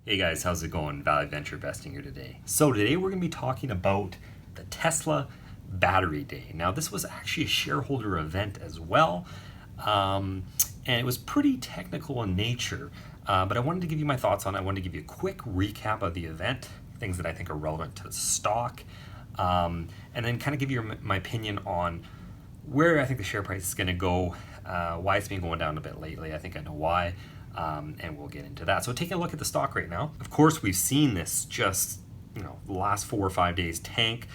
Hey guys, how's it going? Value Venture Investing here today. So today we're going to be talking about the Tesla Battery Day. Now this was actually a shareholder event as well, and it was pretty technical in nature, but I wanted to give you my thoughts on it. I wanted to give you a quick recap of the event, things that I think are relevant to the stock, and then kind of give you my opinion on where I think the share price is going to go, why it's been going down a bit lately. I think I know why. And we'll get into that. So taking a look at the stock right now, of course, we've seen this just, the last 4 or 5 days tank.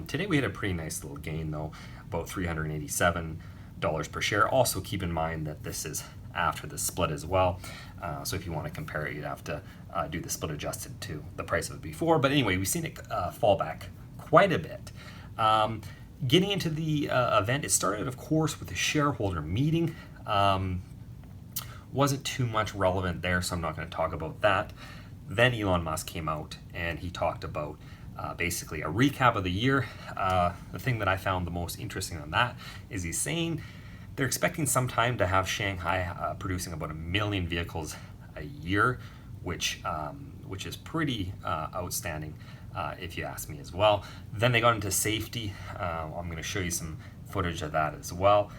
Today we had a pretty nice little gain though, about $387 per share. Also keep in mind that this is after the split as well. So if you want to compare it, you'd have to do the split adjusted to the price of it before. But anyway, we've seen it fall back quite a bit. Getting into the event, it started, of course, with a shareholder meeting. Wasn't too much relevant there, so I'm not going to talk about that. Then Elon Musk came out and he talked about basically a recap of the year. The thing that I found the most interesting on that is he's saying they're expecting sometime to have Shanghai producing about 1 million vehicles a year, which is pretty outstanding if you ask me as well. Then they got into safety. I'm going to show you some footage of that as well.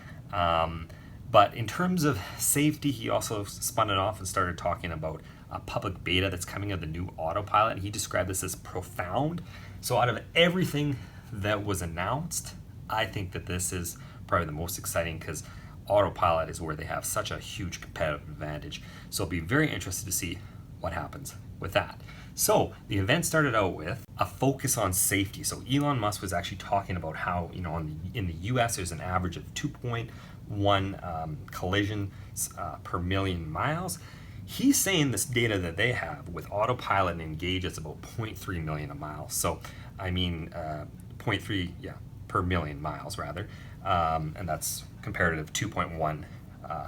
But in terms of safety, he also spun it off and started talking about a public beta that's coming of the new autopilot. And he described this as profound. So out of everything that was announced, I think that this is probably the most exciting because autopilot is where they have such a huge competitive advantage. So I'll be very interested to see what happens with that. So the event started out with a focus on safety. So Elon Musk was actually talking about how, in the US, there's an average of 2.1 collisions per million miles. He's saying this data that they have with autopilot and engage is about 0.3 million a mile. So, 0.3, per million miles rather. And that's comparative 2.1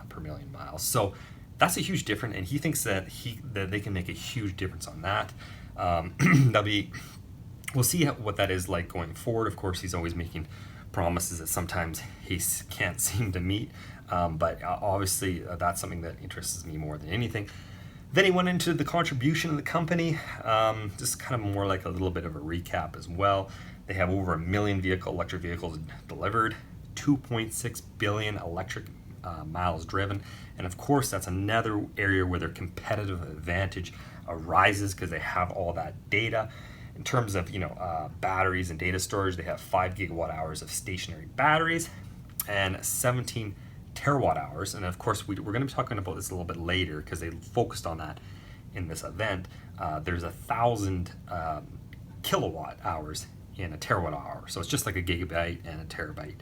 per million miles. So that's a huge difference, and he thinks that they can make a huge difference on that. We'll see what that is like going forward. Of course, he's always making promises that sometimes he can't seem to meet, but obviously that's something that interests me more than anything. Then he went into the contribution of the company, just kind of more like a little bit of a recap as well. They have over 1 million electric vehicles delivered, 2.6 billion electric miles driven, and of course that's another area where their competitive advantage arises because they have all that data. In terms of batteries and data storage, they have 5 gigawatt hours of stationary batteries and 17 terawatt hours. And of course we're going to be talking about this a little bit later because they focused on that in this event. There's 1,000 kilowatt hours in a terawatt hour, so it's just like a gigabyte and a terabyte,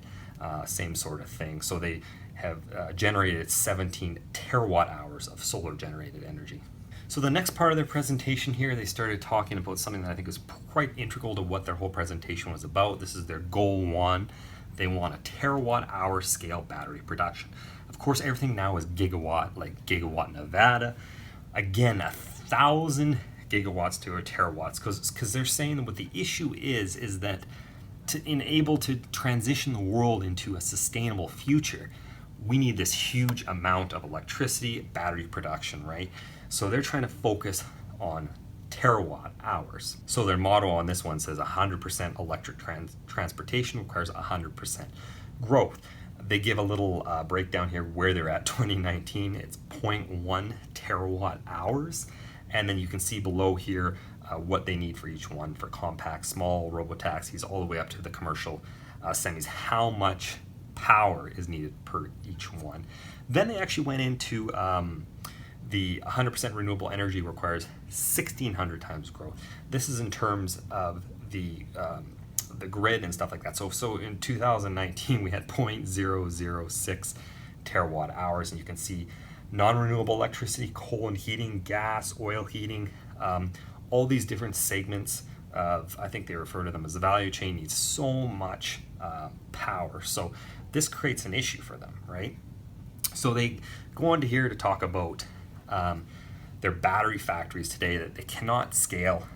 same sort of thing. So they have generated 17 terawatt hours of solar generated energy. So the next part of their presentation here, they started talking about something that I think is quite integral to what their whole presentation was about. This is their goal one. They want a terawatt hour scale battery production. Of course, everything now is gigawatt, like gigawatt Nevada. Again, 1,000 gigawatts to a terawatts, because they're saying that what the issue is that to enable to transition the world into a sustainable future, we need this huge amount of electricity, battery production, right? So they're trying to focus on terawatt hours. So their motto on this one says 100% electric transportation requires 100% growth. They give a little breakdown here where they're at 2019. It's 0.1 terawatt hours. And then you can see below here what they need for each one, for compact, small, robotaxis, all the way up to the commercial semis, how much power is needed per each one. Then they actually went into the 100% renewable energy requires 1,600 times growth. This is in terms of the grid and stuff like that. So in 2019 we had 0.006 terawatt hours, and you can see non-renewable electricity, coal and heating, gas, oil heating, all these different segments of, I think they refer to them as the value chain, needs so much power. So this creates an issue for them, right? So they go on to here to talk about their battery factories today, that they cannot scale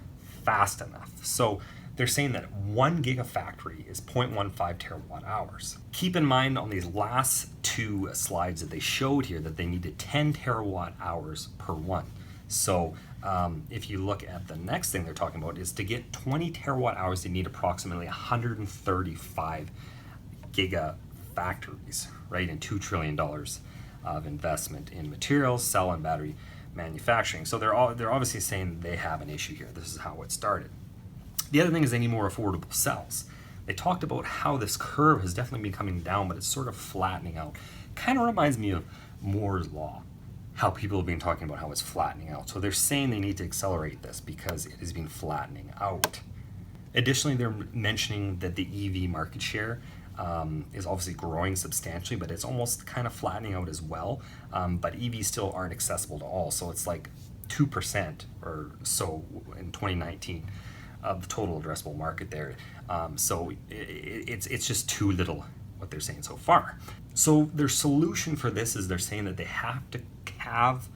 fast enough. So they're saying that 1 gigafactory is 0.15 terawatt hours. Keep in mind on these last two slides that they showed here that they needed 10 terawatt hours per one. So If you look at the next thing they're talking about is to get 20 terawatt hours, they need approximately 135 gigafactories, right, and $2 trillion of investment in materials, cell and battery manufacturing. So they're obviously saying they have an issue here. This is how it started. The other thing is they need more affordable cells. They talked about how this curve has definitely been coming down, but it's sort of flattening out. Kind of reminds me of Moore's Law, how people have been talking about how it's flattening out. So they're saying they need to accelerate this because it has been flattening out. Additionally, they're mentioning that the EV market share is obviously growing substantially, but it's almost kind of flattening out as well. But EVs still aren't accessible to all. So it's like 2% or so in 2019 of the total addressable market there. So it's just too little, what they're saying so far. So their solution for this is they're saying that they have to have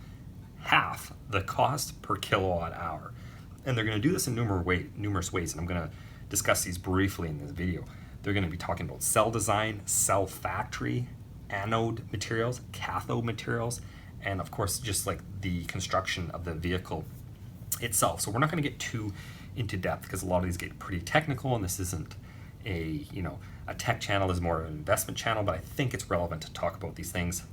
half the cost per kilowatt hour. And they're going to do this in numerous ways, and I'm going to discuss these briefly in this video. They're going to be talking about cell design, cell factory, anode materials, cathode materials, and of course just like the construction of the vehicle itself. So we're not going to get too into depth because a lot of these get pretty technical, and this isn't a tech channel, is more of an investment channel, but I think it's relevant to talk about these things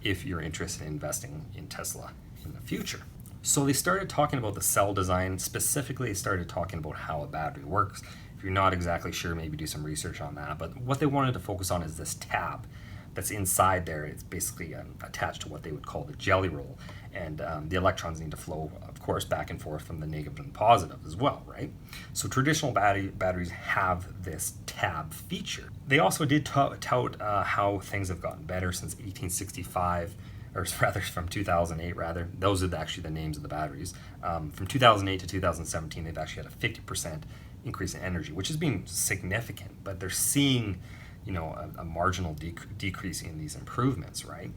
if you're interested in investing in Tesla in the future. So they started talking about the cell design. Specifically, they started talking about how a battery works. If you're not exactly sure, maybe do some research on that. But what they wanted to focus on is this tab that's inside there. It's basically attached to what they would call the jelly roll. And the electrons need to flow, of course, back and forth from the negative and positive as well, right? So traditional batteries have this tab feature. They also did tout how things have gotten better since 1865, or rather from 2008 rather. Those are actually the names of the batteries. From 2008 to 2017, they've actually had a 50% increase in energy, which has been significant, but they're seeing a marginal decrease in these improvements, right?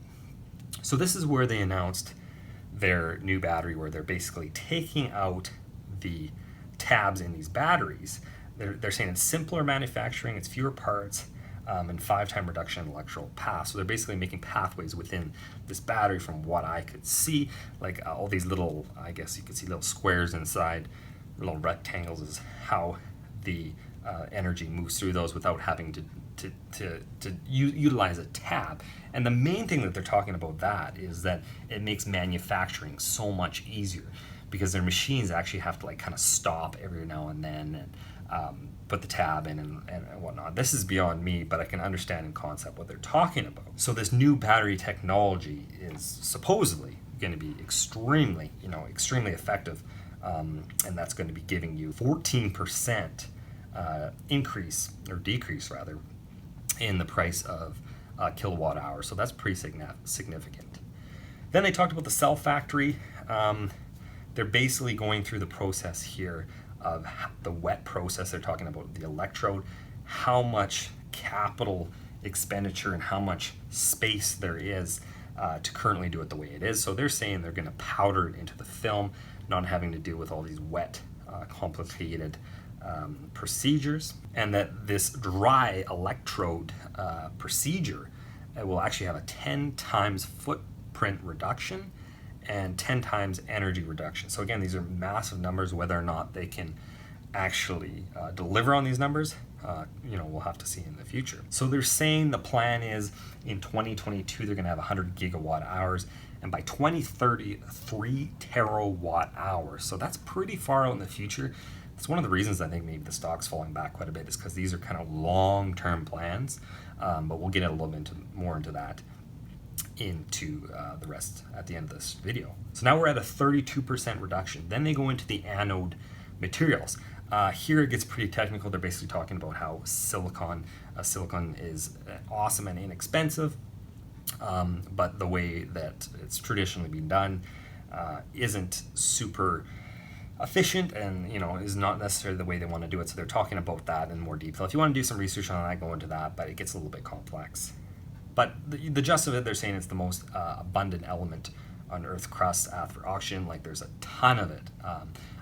So this is where they announced their new battery, where they're basically taking out the tabs in these batteries. They're saying it's simpler manufacturing, it's fewer parts, and 5-time reduction in electrical paths. So they're basically making pathways within this battery from what I could see, like all these little, I guess you could see little squares inside, little rectangles is how the energy moves through those without having to utilize a tab. And the main thing that they're talking about that is that it makes manufacturing so much easier because their machines actually have to kind of stop every now and then and put the tab in and whatnot. This is beyond me, but I can understand in concept what they're talking about. So this new battery technology is supposedly going to be extremely effective, and that's going to be giving you 14% increase or decrease rather in the price of kilowatt hour. So that's pretty significant. Then they talked about the cell factory. They're basically going through the process here of the wet process. They're talking about the electrode, how much capital expenditure and how much space there is to currently do it the way it is. So they're saying they're going to powder it into the film, not having to deal with all these wet, complicated procedures, and that this dry electrode procedure will actually have a 10 times footprint reduction and 10 times energy reduction. So again, these are massive numbers. Whether or not they can actually deliver on these numbers, we'll have to see in the future. So they're saying the plan is in 2022 they're going to have 100 gigawatt hours, and by 2030 3 terawatt hours. So that's pretty far out in the future. It's one of the reasons I think maybe the stock's falling back quite a bit, is because these are kind of long-term plans, but we'll get a little bit more into that into the rest at the end of this video. So now we're at a 32% reduction. Then they go into the anode materials. Here it gets pretty technical. They're basically talking about how silicon is awesome and inexpensive, but the way that it's traditionally been done isn't super efficient and is not necessarily the way they want to do it. So they're talking about that in more detail. If you want to do some research on that, go into that, but it gets a little bit complex. But the gist of it, they're saying it's the most abundant element on Earth's crust after oxygen. Like there's a ton of it.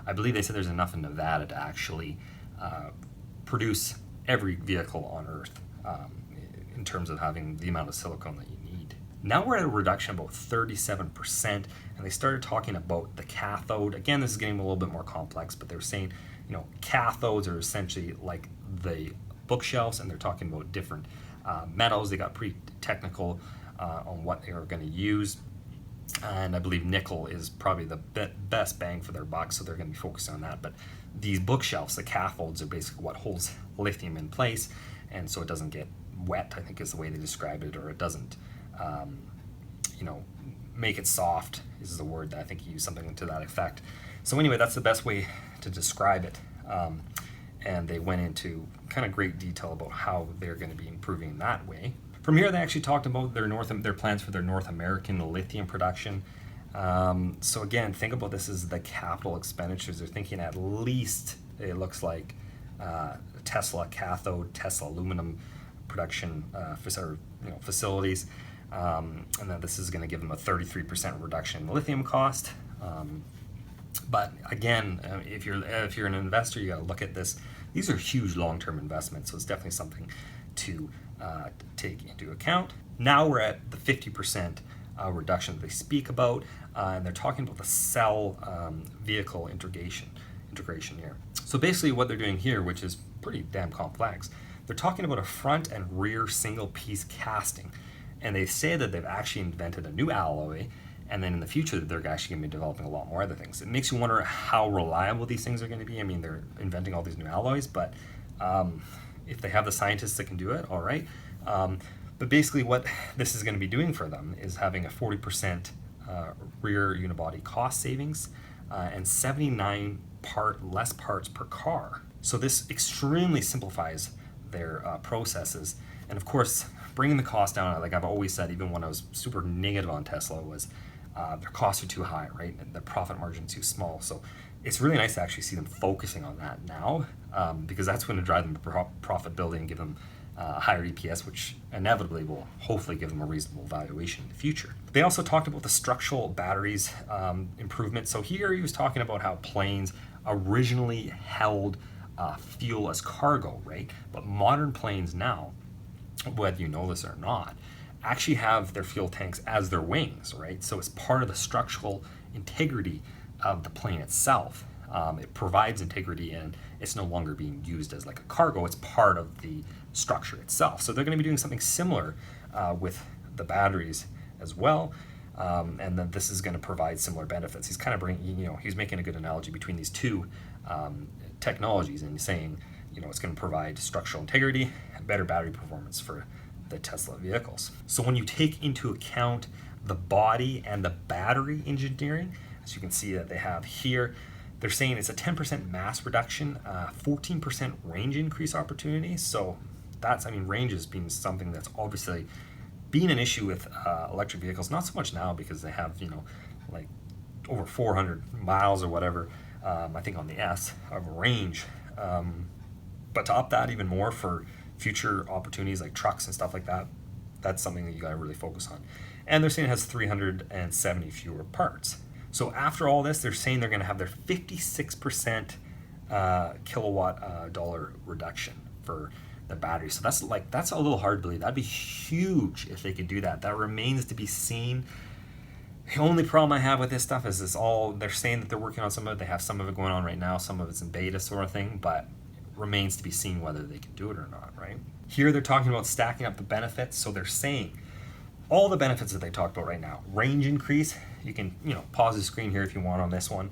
I believe they said there's enough in Nevada to actually produce every vehicle on Earth in terms of having the amount of silicon that you need. Now we're at a reduction of about 37%, and they started talking about the cathode. Again, this is getting a little bit more complex, but they were saying, cathodes are essentially like the bookshelves, and they're talking about different metals. They got pretty technical on what they are going to use. And I believe nickel is probably the best bang for their buck, so they're going to be focused on that. But these bookshelves, the cathodes, are basically what holds lithium in place, and so it doesn't get wet, I think is the way they describe it, or it doesn't, make it soft is the word that I think he used, something to that effect. So anyway, that's the best way to describe it. And they went into kind of great detail about how they're going to be improving that way. From here, they actually talked about their plans for their North American lithium production. So again, think about this as the capital expenditures. They're thinking at least, it looks like, Tesla cathode, Tesla aluminum production facilities. And then this is going to give them a 33% reduction in lithium cost. But again, if you're an investor, you got to look at this. These are huge long-term investments, so it's definitely something to take into account. Now we're at the 50% reduction that they speak about, and they're talking about the cell vehicle integration here. So basically what they're doing here, which is pretty damn complex, they're talking about a front and rear single piece casting. And they say that they've actually invented a new alloy, and then in the future they're actually going to be developing a lot more other things. It makes you wonder how reliable these things are going to be. I mean, they're inventing all these new alloys, but if they have the scientists that can do it, all right. But basically what this is going to be doing for them is having a 40% rear unibody cost savings and 79 less parts per car. So this extremely simplifies their processes. And of course, bringing the cost down, like I've always said, even when I was super negative on Tesla, was their costs are too high, right? And the profit margin too small. So it's really nice to actually see them focusing on that now, because that's going to drive them to profitability and give them a higher EPS, which inevitably will hopefully give them a reasonable valuation in the future. They also talked about the structural batteries improvement. So here he was talking about how planes originally held fuel as cargo, right? But modern planes now, whether you know this or not, actually have their fuel tanks as their wings, right? So it's part of the structural integrity of the plane itself. It provides integrity, and it's no longer being used as like a cargo. It's part of the structure itself. So they're going to be doing something similar with the batteries as well. And then this is going to provide similar benefits. He's kind of he's making a good analogy between these two technologies, and saying, it's going to provide structural integrity and better battery performance for the Tesla vehicles. So when you take into account the body and the battery engineering, as you can see that they have here, they're saying it's a 10% mass reduction, 14% range increase opportunity. So that's, range has been something that's obviously been an issue with electric vehicles, not so much now because they have, like over 400 miles or whatever, I think on the S of range. But to up that even more for future opportunities like trucks and stuff like that, that's something that you gotta really focus on. And they're saying it has 370 fewer parts. So after all this, they're saying they're gonna have their 56% kilowatt dollar reduction for the battery. So that's a little hard to believe. That'd be huge if they could do that. That remains to be seen. The only problem I have with this stuff is they're saying that they're working on some of it. They have some of it going on right now. Some of it's in beta sort of thing, but remains to be seen whether they can do it or not, right? Here they're talking about stacking up the benefits. So they're saying all the benefits that they talked about right now. Range increase, you can pause the screen here if you want on this one.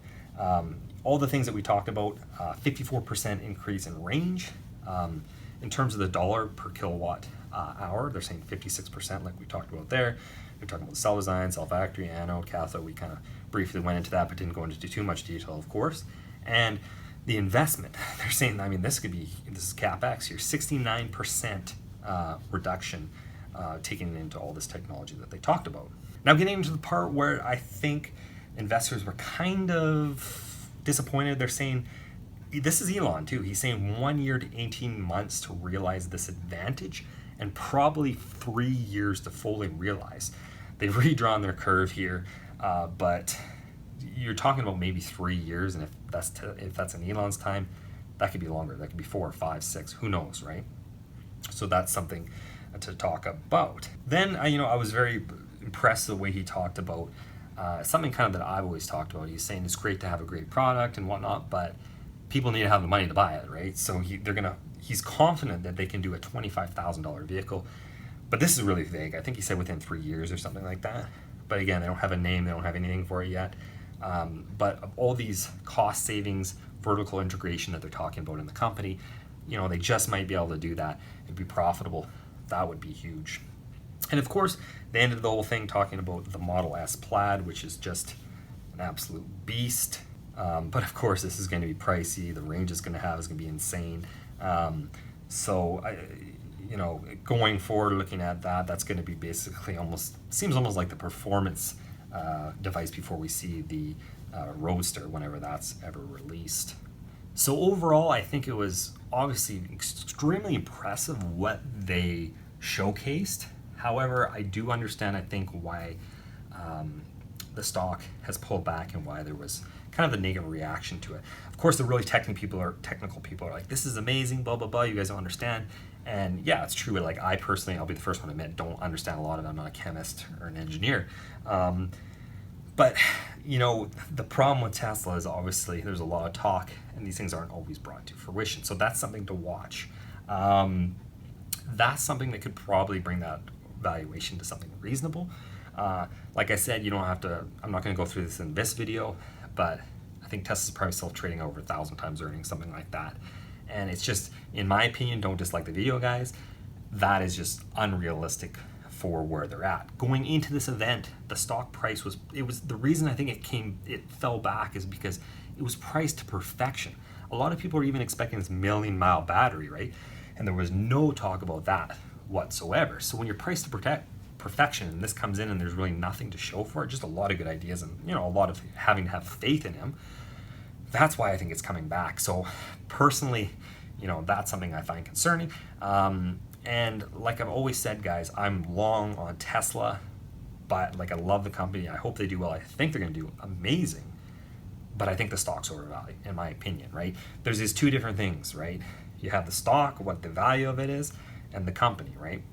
All the things that we talked about, 54% increase in range. In terms of the dollar per kilowatt hour, they're saying 56% like we talked about there. We're talking about cell design, cell factory, anode, cathode. We kind of briefly went into that, but didn't go into too much detail, of course. And the investment, they're saying, this is CapEx here, 69% reduction taking into all this technology that they talked about. Now getting into the part where I think investors were kind of disappointed. They're saying, this is Elon too, he's saying 1 year to 18 months to realize this advantage, and probably 3 years to fully realize. They've redrawn their curve here, but you're talking about maybe 3 years, and if that's in Elon's time, that could be longer. That could be 4 or 5, 6, who knows, right? So that's something to talk about. Then I was very impressed the way he talked about something kind of that I've always talked about. He's saying it's great to have a great product and whatnot, but people need to have the money to buy it, right? So he's confident that they can do a $25,000 vehicle, but this is really vague. I think he said within 3 years or something like that. But again, they don't have a name, they don't have anything for it yet. But all these cost savings, vertical integration that they're talking about in the company, they just might be able to do that and be profitable. That would be huge. And of course, they ended the whole thing talking about the Model S Plaid, which is just an absolute beast. But of course, this is going to be pricey. The range it's going to have is going to be insane. Going forward, looking at that, that's going to be basically seems almost like the performance device before we see the Roadster, whenever that's ever released. So overall, I think it was obviously extremely impressive what they showcased. However, I do understand, I think, why the stock has pulled back and why there was kind of the negative reaction to it. Of course, the really technical people are like, this is amazing, blah, blah, blah, you guys don't understand. And yeah, it's true. Like, I personally, I'll be the first one to admit, don't understand a lot of it. I'm not a chemist or an engineer. But, the problem with Tesla is obviously there's a lot of talk and these things aren't always brought to fruition. So that's something to watch. That's something that could probably bring that valuation to something reasonable. Like I said, you don't have to, I'm not going to go through this in this video, but I think Tesla's probably still trading over 1,000 times earnings, something like that. And it's just, in my opinion, don't dislike the video, guys. That is just unrealistic for where they're at. Going into this event, the stock price was the reason I think it fell back is because it was priced to perfection. A lot of people are even expecting this 1,000,000-mile battery, right? And there was no talk about that whatsoever. So when you're priced to perfection and this comes in and there's really nothing to show for it, just a lot of good ideas and a lot of having to have faith in him, that's why I think it's coming back. So personally, that's something I find concerning. And like I've always said, guys, I'm long on Tesla, but I love the company. I hope they do well. I think they're going to do amazing, but I think the stock's overvalued, in my opinion, right? There's these two different things, right? You have the stock, what the value of it is, and the company, right?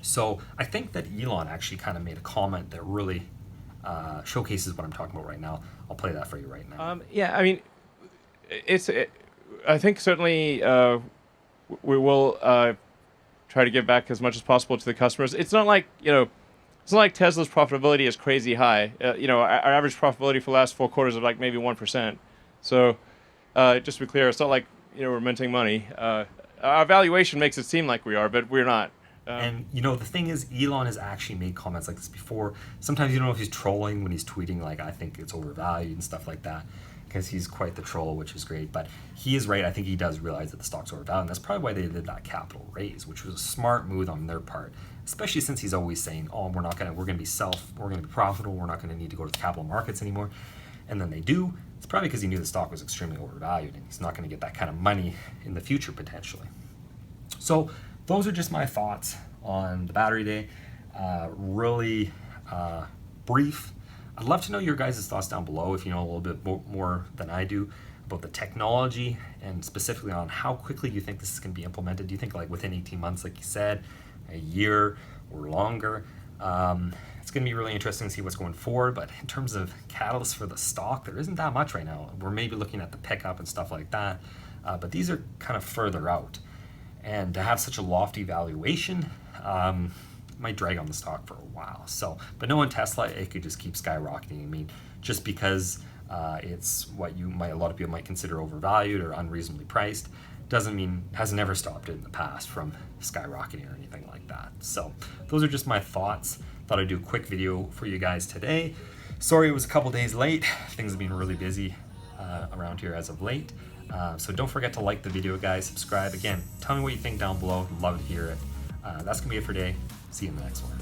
So I think that Elon actually kind of made a comment that really showcases what I'm talking about right now. I'll play that for you right now. Yeah, I mean, I think certainly we will try to give back as much as possible to the customers. It's not like, it's not like Tesla's profitability is crazy high. Our average profitability for the last 4 quarters of maybe 1%. So just to be clear, it's not like, we're minting money. Our valuation makes it seem like we are, but we're not. And the thing is, Elon has actually made comments like this before. Sometimes you don't know if he's trolling when he's tweeting I think it's overvalued and stuff like that, because he's quite the troll, which is great. But he is right. I think he does realize that the stock's overvalued, and that's probably why they did that capital raise, which was a smart move on their part, especially since he's always saying, we're going to be profitable, we're not going to need to go to the capital markets anymore. And then they do. It's probably because he knew the stock was extremely overvalued and he's not going to get that kind of money in the future potentially. So those are just my thoughts on the battery day. Really brief. I'd love to know your guys' thoughts down below if you know a little bit more than I do about the technology and specifically on how quickly you think this is going to be implemented. Do you think within 18 months, like you said, a year or longer? It's going to be really interesting to see what's going forward, but in terms of catalysts for the stock, there isn't that much right now. We're maybe looking at the pickup and stuff like that, but these are kind of further out. And to have such a lofty valuation might drag on the stock for a while. So, but knowing Tesla, it could just keep skyrocketing. I mean, just because it's what a lot of people might consider overvalued or unreasonably priced, doesn't mean, has never stopped it in the past from skyrocketing or anything like that. So those are just my thoughts. Thought I'd do a quick video for you guys today. Sorry it was a couple days late. Things have been really busy around here as of late. So don't forget to like the video, guys. Subscribe. Again, tell me what you think down below. Love to hear it. That's going to be it for today. See you in the next one.